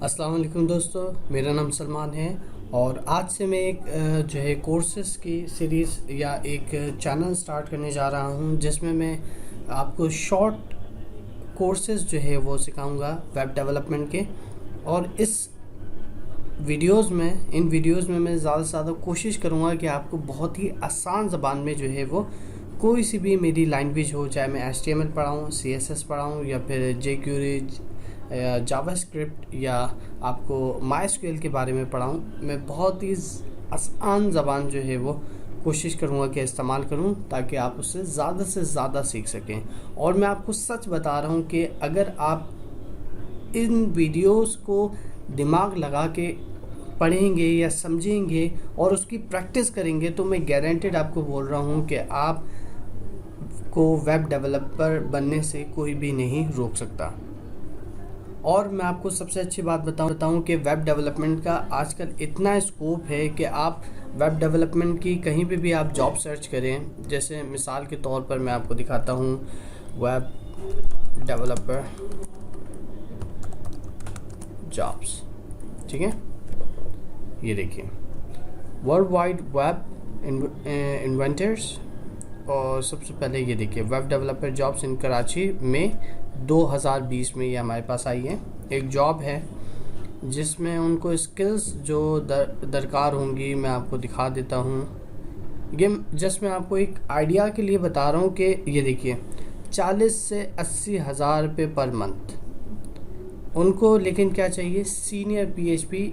अस्सलाम वालेकुम दोस्तों, मेरा नाम सलमान है और आज से मैं एक जो है कोर्सेज़ की सीरीज़ या एक चैनल स्टार्ट करने जा रहा हूं जिसमें मैं आपको शॉर्ट कोर्सेज़ जो है वो सिखाऊंगा वेब डेवलपमेंट के। और इन वीडियोस में मैं ज़्यादा से ज़्यादा कोशिश करूंगा कि आपको बहुत ही आसान ज़बान में जो है वो कोई सी भी मेरी लैंग्वेज हो, चाहे मैं HTML पढ़ाऊँ, CSS पढ़ाऊँ या फिर jQuery, जावास्क्रिप्ट या आपको MySQL के बारे में पढ़ाऊँ, मैं बहुत ही आसान ज़बान जो है वो कोशिश करूँगा कि इस्तेमाल करूँ ताकि आप उससे ज़्यादा से ज़्यादा सीख सकें। और मैं आपको सच बता रहा हूँ कि अगर आप इन वीडियोस को दिमाग लगा के पढ़ेंगे या समझेंगे और उसकी प्रैक्टिस करेंगे तो मैं गारंटेड आपको बोल रहा हूँ कि आप को वेब डेवलपर बनने से कोई भी नहीं रोक सकता। और मैं आपको सबसे अच्छी बात बताऊं कि वेब डेवलपमेंट का आजकल इतना स्कोप है कि आप वेब डेवलपमेंट की कहीं पे भी आप जॉब सर्च करें। जैसे मिसाल के तौर पर मैं आपको दिखाता हूं वेब डेवलपर जॉब्स, ठीक है। ये देखिए वर्ल्ड वाइड वेब इन्वेंटर्स, और सबसे पहले ये देखिए web developer jobs in Karachi में 2020 में ये हमारे पास आई है। एक जॉब है जिसमें उनको स्किल्स जो दरकार होंगी मैं आपको दिखा देता हूँ। ये जस्ट मैं आपको एक आइडिया के लिए बता रहा हूँ कि ये देखिए 40 से 80 हज़ार रुपये पर मंथ उनको, लेकिन क्या चाहिए, सीनियर PHP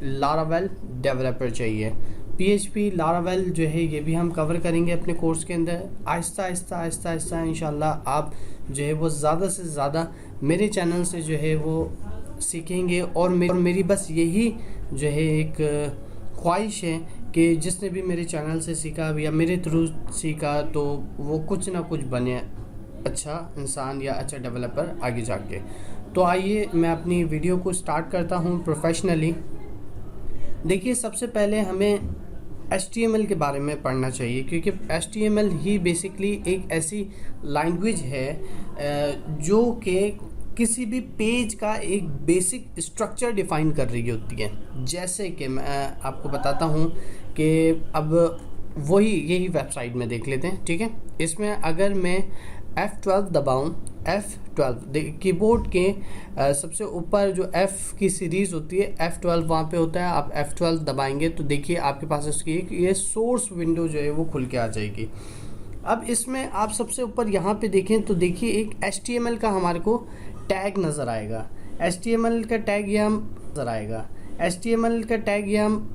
लारावेल डेवलपर चाहिए। PHP लारावेल जो है ये भी हम कवर करेंगे अपने कोर्स के अंदर। आहिस्ता आहिस्ता इंशाल्लाह आप जो है वो ज़्यादा से ज़्यादा मेरे चैनल से जो है वो सीखेंगे। और मेरी बस यही जो है एक ख्वाहिश है कि जिसने भी मेरे चैनल से सीखा या मेरे थ्रू सीखा तो वो कुछ ना कुछ बने अच्छा इंसान या अच्छा डेवलपर आगे जाके। तो आइए मैं अपनी वीडियो को स्टार्ट करता हूँ प्रोफेशनली। देखिए सबसे पहले हमें HTML के बारे में पढ़ना चाहिए क्योंकि HTML ही बेसिकली एक ऐसी लैंग्वेज है जो कि किसी भी पेज का एक बेसिक स्ट्रक्चर डिफाइन कर रही होती है। जैसे कि मैं आपको बताता हूँ कि अब यही वेबसाइट में देख लेते हैं, ठीक है। इसमें अगर मैं F12 दबाऊँ, F12 कीबोर्ड के सबसे ऊपर जो F की सीरीज़ होती है F12 वहाँ पे होता है। आप F12 दबाएंगे तो देखिए आपके पास उसकी एक ये सोर्स विंडो जो है वो खुल के आ जाएगी। अब इसमें आप सबसे ऊपर यहाँ पे देखें तो देखिए एक HTML का हमारे को टैग नज़र आएगा। HTML का टैग ये हम नज़र आएगा। HTML का टैग ये हम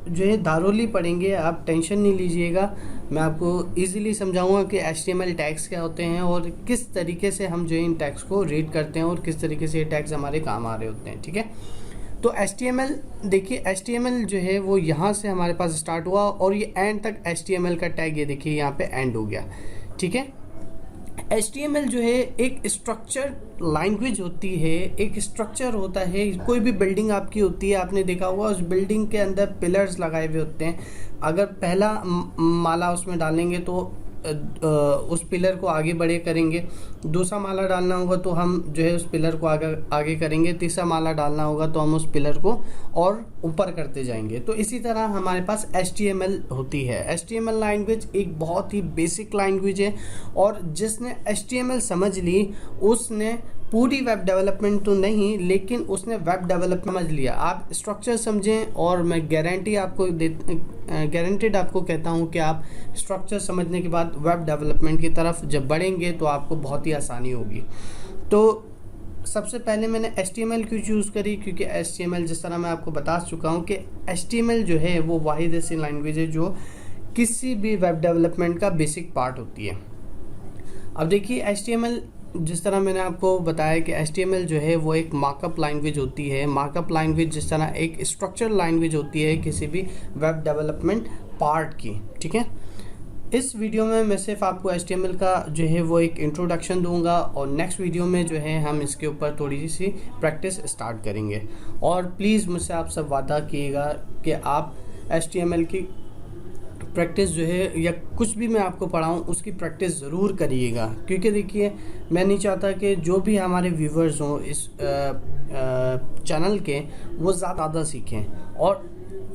जो है दारोली पढ़ेंगे, आप टेंशन नहीं लीजिएगा। मैं आपको इजीली समझाऊंगा कि HTML टैग्स क्या होते हैं और किस तरीके से हम जो है इन टैग्स को रीड करते हैं और किस तरीके से ये टैग्स हमारे काम आ रहे होते हैं, ठीक है। तो HTML देखिए, HTML जो है वो यहाँ से हमारे पास स्टार्ट हुआ और ये एंड तक HTML का टैग ये देखिए यहाँ पे एंड हो गया, ठीक है। HTML जो है एक स्ट्रक्चर लैंग्वेज होती है, एक स्ट्रक्चर होता है। कोई भी बिल्डिंग आपकी होती है, आपने देखा होगा उस बिल्डिंग के अंदर पिलर्स लगाए हुए होते हैं। अगर पहला माला उसमें डालेंगे तो उस पिलर को आगे बड़े करेंगे, दूसरा माला डालना होगा तो हम जो है उस पिलर को आगे करेंगे, तीसरा माला डालना होगा तो हम उस पिलर को और ऊपर करते जाएंगे। तो इसी तरह हमारे पास HTML होती है। HTML लैंग्वेज एक बहुत ही बेसिक लैंग्वेज है और जिसने HTML समझ ली उसने पूरी वेब डेवलपमेंट तो नहीं लेकिन उसने वेब डेवलपमेंट समझ लिया। आप स्ट्रक्चर समझें और मैं गारंटेड आपको कहता हूं कि आप स्ट्रक्चर समझने के बाद वेब डेवलपमेंट की तरफ जब बढ़ेंगे तो आपको बहुत ही आसानी होगी। तो सबसे पहले मैंने HTML क्यों चूज़ करी, क्योंकि HTML जिस तरह मैं आपको बता चुका हूं कि HTML जो है वो वाहिद ऐसी लैंग्वेज है जो किसी भी वेब डेवलपमेंट का बेसिक पार्ट होती है। अब देखिए HTML जिस तरह मैंने आपको बताया कि HTML जो है वो एक मार्कअप लैंग्वेज होती है। मार्कअप लैंग्वेज जिस तरह एक स्ट्रक्चर लैंग्वेज होती है किसी भी वेब डेवलपमेंट पार्ट की, ठीक है। इस वीडियो में मैं सिर्फ आपको HTML का जो है वो एक इंट्रोडक्शन दूंगा और नेक्स्ट वीडियो में जो है हम इसके ऊपर थोड़ी सी प्रैक्टिस स्टार्ट करेंगे। और प्लीज़ मुझसे आप सब वादा कीजिएगा कि आप HTML की प्रैक्टिस जो है या कुछ भी मैं आपको पढ़ाऊँ उसकी प्रैक्टिस ज़रूर करिएगा, क्योंकि देखिए मैं नहीं चाहता कि जो भी हमारे व्यूवर्स हों इस चैनल के वो ज़्यादा सीखें। और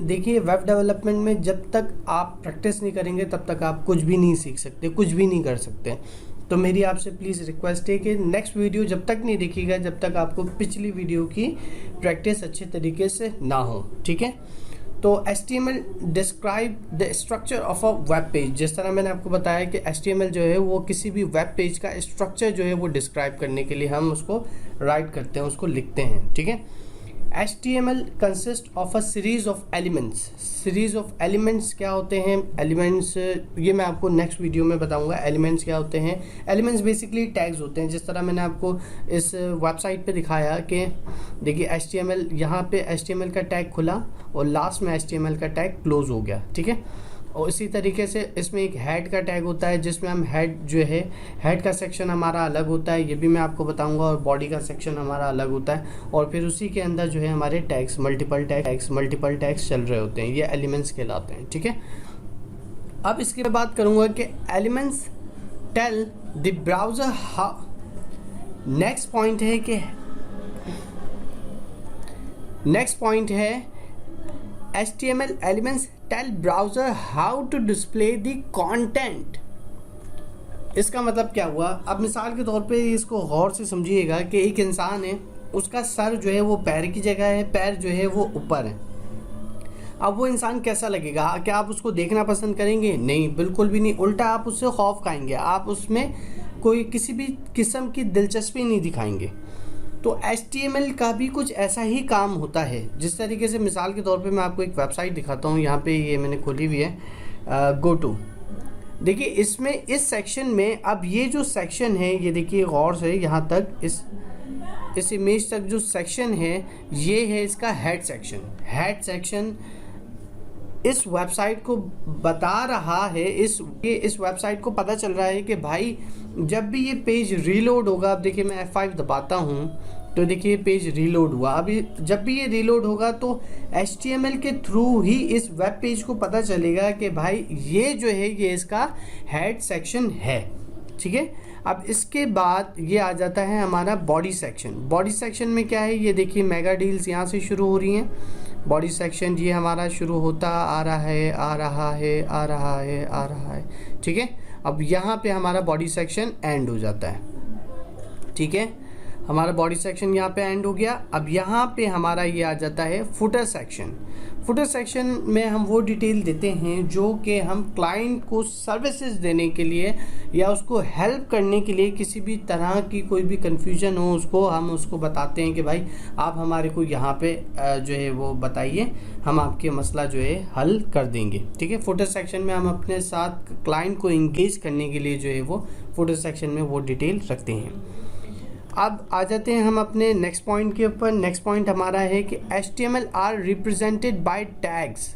देखिए वेब डेवलपमेंट में जब तक आप प्रैक्टिस नहीं करेंगे तब तक आप कुछ भी नहीं सीख सकते, कुछ भी नहीं कर सकते। तो मेरी आपसे प्लीज़ रिक्वेस्ट है कि नेक्स्ट वीडियो जब तक नहीं देखिएगा जब तक आपको पिछली वीडियो की प्रैक्टिस अच्छे तरीके से ना हो, ठीक है। तो HTML describe the structure of a web page. जिस तरह मैंने आपको बताया कि HTML जो है वो किसी भी वेब पेज का स्ट्रक्चर जो है वो डिस्क्राइब करने के लिए हम उसको राइट करते हैं, उसको लिखते हैं, ठीक है। HTML consist of a series of elements. Series of elements क्या होते हैं? एलिमेंट्स ये मैं आपको नेक्स्ट वीडियो में बताऊंगा एलिमेंट्स क्या होते हैं। एलिमेंट्स बेसिकली टैग्स होते हैं, जिस तरह मैंने आपको इस वेबसाइट पे दिखाया कि देखिए HTML, यहाँ पे HTML का टैग खुला और लास्ट में HTML का टैग क्लोज हो गया, ठीक है। और इसी तरीके से इसमें एक हेड का टैग होता है जिसमें हम हेड जो है हेड का सेक्शन हमारा अलग होता है, ये भी मैं आपको बताऊंगा, और बॉडी का सेक्शन हमारा अलग होता है। और फिर उसी के अंदर जो है हमारे टैग्स मल्टीपल टैग्स चल रहे होते हैं, ये एलिमेंट्स कहलाते हैं, ठीक है। अब इसके बात करूंगा कि elements tell the browser how. Next point है HTML elements tell browser how to display the content। इसका मतलब क्या हुआ? अब मिसाल के तौर पे इसको गौर से समझिएगा कि एक इंसान है, उसका सर जो है वो पैर की जगह है, पैर जो है वो ऊपर है। अब वो इंसान कैसा लगेगा? क्या आप उसको देखना पसंद करेंगे? नहीं, बिल्कुल भी नहीं, उल्टा आप उससे खौफ खाएंगे, आप उसमें कोई किसी भी किस्म की दिलचस्पी नहीं दिखाएंगे। तो HTML का भी कुछ ऐसा ही काम होता है। जिस तरीके से मिसाल के तौर पे मैं आपको एक वेबसाइट दिखाता हूँ, यहाँ पे ये मैंने खोली हुई है GoTo। देखिए इसमें इस सेक्शन में, अब ये जो सेक्शन है ये देखिए गौर से यहाँ तक इस इमेज तक जो सेक्शन है ये है इसका हेड सेक्शन। इस वेबसाइट को बता रहा है, इस वेबसाइट को पता चल रहा है कि भाई जब भी ये पेज रीलोड होगा, अब देखिए मैं F5 दबाता हूँ तो देखिए पेज रीलोड हुआ। अभी जब भी ये रीलोड होगा तो HTML के थ्रू ही इस वेब पेज को पता चलेगा कि भाई ये जो है ये इसका हेड सेक्शन है, ठीक है। अब इसके बाद ये आ जाता है हमारा बॉडी सेक्शन में क्या है? ये देखिए मेगा डील्स यहाँ से शुरू हो रही हैं। बॉडी सेक्शन ये हमारा शुरू होता आ रहा है, ठीक है। अब यहाँ पे हमारा बॉडी सेक्शन एंड हो जाता है, ठीक है। हमारा बॉडी सेक्शन यहाँ पे एंड हो गया। अब यहाँ पे हमारा ये आ जाता है फुटर सेक्शन में हम वो डिटेल देते हैं जो कि हम क्लाइंट को सर्विसेज देने के लिए या उसको हेल्प करने के लिए, किसी भी तरह की कोई भी कन्फ्यूजन हो हम उसको बताते हैं कि भाई आप हमारे को यहाँ पे जो है वो बताइए, हम आपके मसला जो है हल कर देंगे, ठीक है। फुटर सेक्शन में हम अपने साथ क्लाइंट को इंगेज करने के लिए जो है वो फुटर सेक्शन में वो डिटेल रखते हैं। अब आ जाते हैं हम अपने नेक्स्ट पॉइंट के ऊपर। नेक्स्ट पॉइंट हमारा है कि HTML are represented by tags.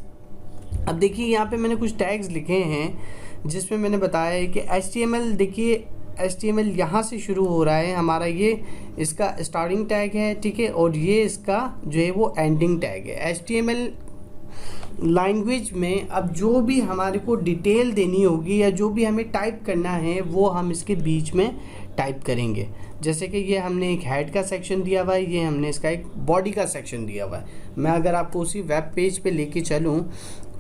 अब देखिए यहाँ पे मैंने कुछ टैग्स लिखे हैं जिसमें मैंने बताया है कि HTML, देखिए HTML यहाँ से शुरू हो रहा है हमारा, ये इसका स्टार्टिंग टैग है, ठीक है, और ये इसका जो है वो एंडिंग टैग है। HTML लैंग्वेज में अब जो भी हमारे को डिटेल देनी होगी या जो भी हमें टाइप करना है वो हम इसके बीच में टाइप करेंगे। जैसे कि ये हमने एक हेड का सेक्शन दिया हुआ है, ये हमने इसका एक बॉडी का सेक्शन दिया हुआ है। मैं अगर आपको उसी वेब पेज पे लेके चलूँ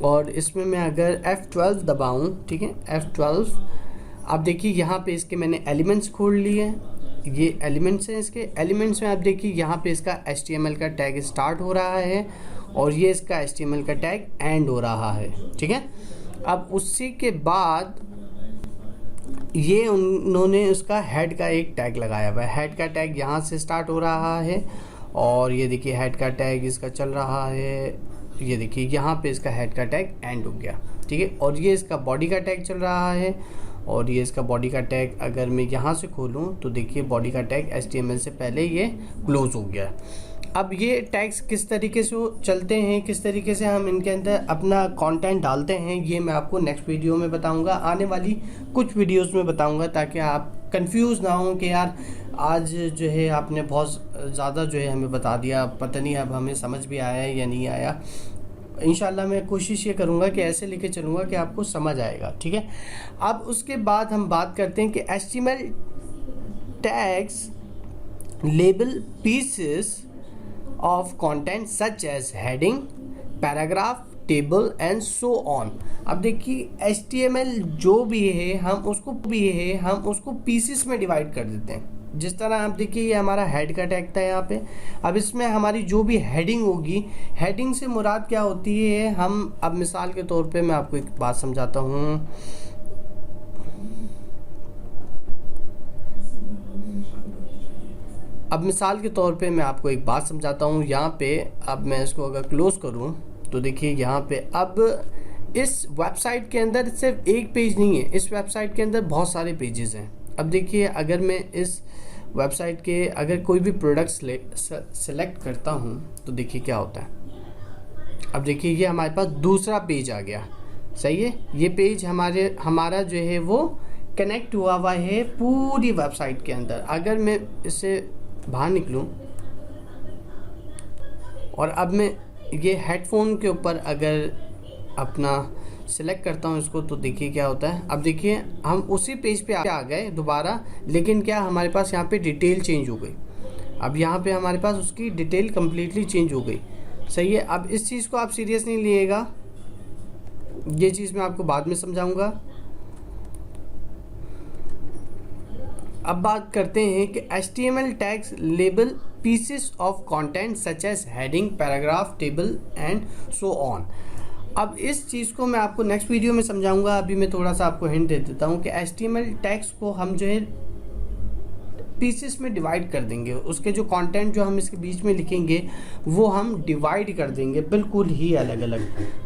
और इसमें मैं अगर F12 दबाऊँ, ठीक है, F12, अब देखिए यहाँ पे इसके मैंने एलिमेंट्स खोल लिए, ये एलिमेंट्स हैं। इसके एलिमेंट्स में आप देखिए यहाँ पे इसका HTML का टैग स्टार्ट हो रहा है और ये इसका HTML का टैग एंड हो रहा है, ठीक है। अब उसी के बाद ये उन्होंने उसका हेड का एक टैग लगाया हुआ है। हेड का टैग यहाँ से स्टार्ट हो रहा है और ये देखिए हेड का टैग इसका चल रहा है, ये देखिए यहाँ पे इसका हेड का टैग एंड हो गया, ठीक है। और ये इसका बॉडी का टैग चल रहा है और ये इसका बॉडी का टैग अगर मैं यहाँ से खोलूँ तो देखिए बॉडी का टैग HTML से पहले ये क्लोज हो गया। अब ये टैग्स किस तरीके से चलते हैं, किस तरीके से हम इनके अंदर अपना कंटेंट डालते हैं, ये मैं आपको नेक्स्ट वीडियो में बताऊंगा, आने वाली कुछ वीडियोस में बताऊंगा, ताकि आप कंफ्यूज ना हो कि यार आज जो है आपने बहुत ज़्यादा जो है हमें बता दिया, पता नहीं अब हमें समझ भी आया है या नहीं आया। इंशाल्लाह मैं कोशिश ये करूँगा कि ऐसे लेके चलूँगा कि आपको समझ आएगा, ठीक है। अब उसके बाद हम बात करते हैं कि HTML tags label pieces of content such as heading, paragraph, table and so on. अब देखिए HTML जो भी है हम उसको पीसेस में डिवाइड कर देते हैं। जिस तरह आप देखिए ये हमारा हेड का टैग था यहाँ पे। अब इसमें हमारी जो भी हेडिंग होगी, हेडिंग से मुराद क्या होती है, हम अब मिसाल के तौर पे मैं आपको एक बात समझाता हूँ। यहाँ पे अब मैं इसको अगर क्लोज करूँ तो देखिए यहाँ पे अब इस वेबसाइट के अंदर सिर्फ एक पेज नहीं है, इस वेबसाइट के अंदर बहुत सारे पेजेस हैं। अब देखिए अगर मैं इस वेबसाइट के अगर कोई भी प्रोडक्ट सेलेक्ट करता हूँ तो देखिए क्या होता है। अब देखिए ये हमारे पास दूसरा पेज आ गया, सही है। ये पेज हमारा जो है वो कनेक्ट हुआ है पूरी वेबसाइट के अंदर। अगर मैं इससे बाहर निकलूँ और अब मैं ये हेडफोन के ऊपर अगर अपना सिलेक्ट करता हूँ इसको तो देखिए क्या होता है। अब देखिए हम उसी पेज पे आ गए दोबारा, लेकिन क्या हमारे पास यहाँ पे डिटेल चेंज हो गई। अब यहाँ पे हमारे पास उसकी डिटेल कम्प्लीटली चेंज हो गई, सही है। अब इस चीज़ को आप सीरियस नहीं लीजिएगा, ये चीज़ मैं आपको बाद में समझाऊंगा। अब बात करते हैं कि HTML tags label pieces of content such as heading, paragraph, table and so on. अब इस चीज़ को मैं आपको नेक्स्ट वीडियो में समझाऊंगा। अभी मैं थोड़ा सा आपको हिंट दे देता हूँ कि HTML टैग्स को हम जो है पीसेस में डिवाइड कर देंगे। उसके जो कंटेंट जो हम इसके बीच में लिखेंगे वो हम डिवाइड कर देंगे बिल्कुल ही अलग अलग।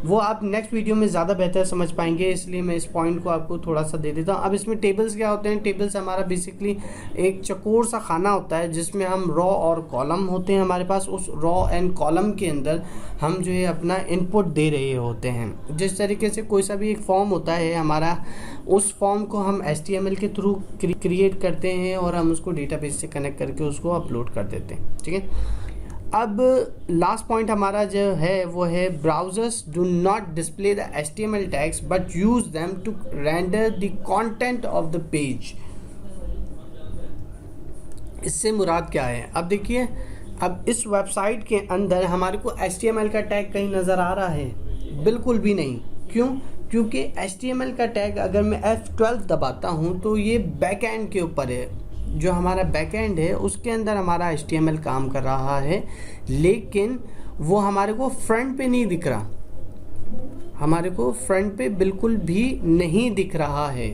वो आप नेक्स्ट वीडियो में ज़्यादा बेहतर समझ पाएंगे, इसलिए मैं इस पॉइंट को आपको थोड़ा सा दे देता हूँ। अब इसमें टेबल्स क्या होते हैं, टेबल्स हमारा बेसिकली एक चकोर सा खाना होता है जिसमें हम रॉ और कॉलम होते हैं हमारे पास। उस रॉ एंड कॉलम के अंदर हम जो है अपना इनपुट दे रहे होते हैं। जिस तरीके से कोई सा भी एक फॉर्म होता है हमारा, उस फॉर्म को हम HTML के थ्रू क्रिएट करते हैं और हम उसको डेटाबेस से कनेक्ट करके उसको अपलोड कर देते हैं, ठीक है। अब लास्ट पॉइंट हमारा जो है वो है browsers do not display the HTML tags but use them to render the content of the page. इससे मुराद क्या है, अब देखिए अब इस वेबसाइट के अंदर हमारे को HTML का टैग कहीं नज़र आ रहा है? बिल्कुल भी नहीं। क्यों? क्योंकि HTML का टैग अगर मैं F12 दबाता हूँ तो ये बैकएंड के ऊपर है। जो हमारा बैकएंड है उसके अंदर हमारा HTML काम कर रहा है, लेकिन वो हमारे को फ्रंट पे नहीं दिख रहा। हमारे को फ्रंट पे बिल्कुल भी नहीं दिख रहा है।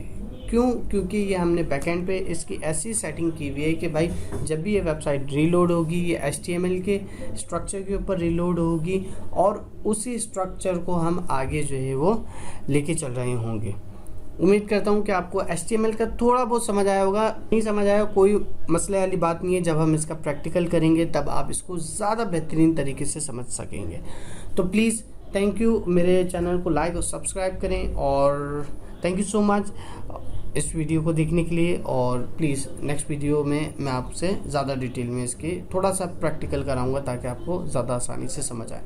क्यों? क्योंकि ये हमने बैकएंड पे इसकी ऐसी सेटिंग की हुई है कि भाई जब भी ये वेबसाइट रीलोड होगी ये HTML के स्ट्रक्चर के ऊपर रीलोड होगी और उसी स्ट्रक्चर को हम आगे जो है वो लेके चल रहे होंगे। उम्मीद करता हूँ कि आपको HTML का थोड़ा बहुत समझ आया होगा। नहीं समझ आया कोई मसले वाली बात नहीं है, जब हम इसका प्रैक्टिकल करेंगे तब आप इसको ज़्यादा बेहतरीन तरीके से समझ सकेंगे। तो प्लीज़ थैंक यू, मेरे चैनल को लाइक और सब्सक्राइब करें और थैंक यू सो मच इस वीडियो को देखने के लिए। और प्लीज़ नेक्स्ट वीडियो में मैं आपसे ज़्यादा डिटेल में इसके थोड़ा सा प्रैक्टिकल कराऊंगा ताकि आपको ज़्यादा आसानी से समझ आए।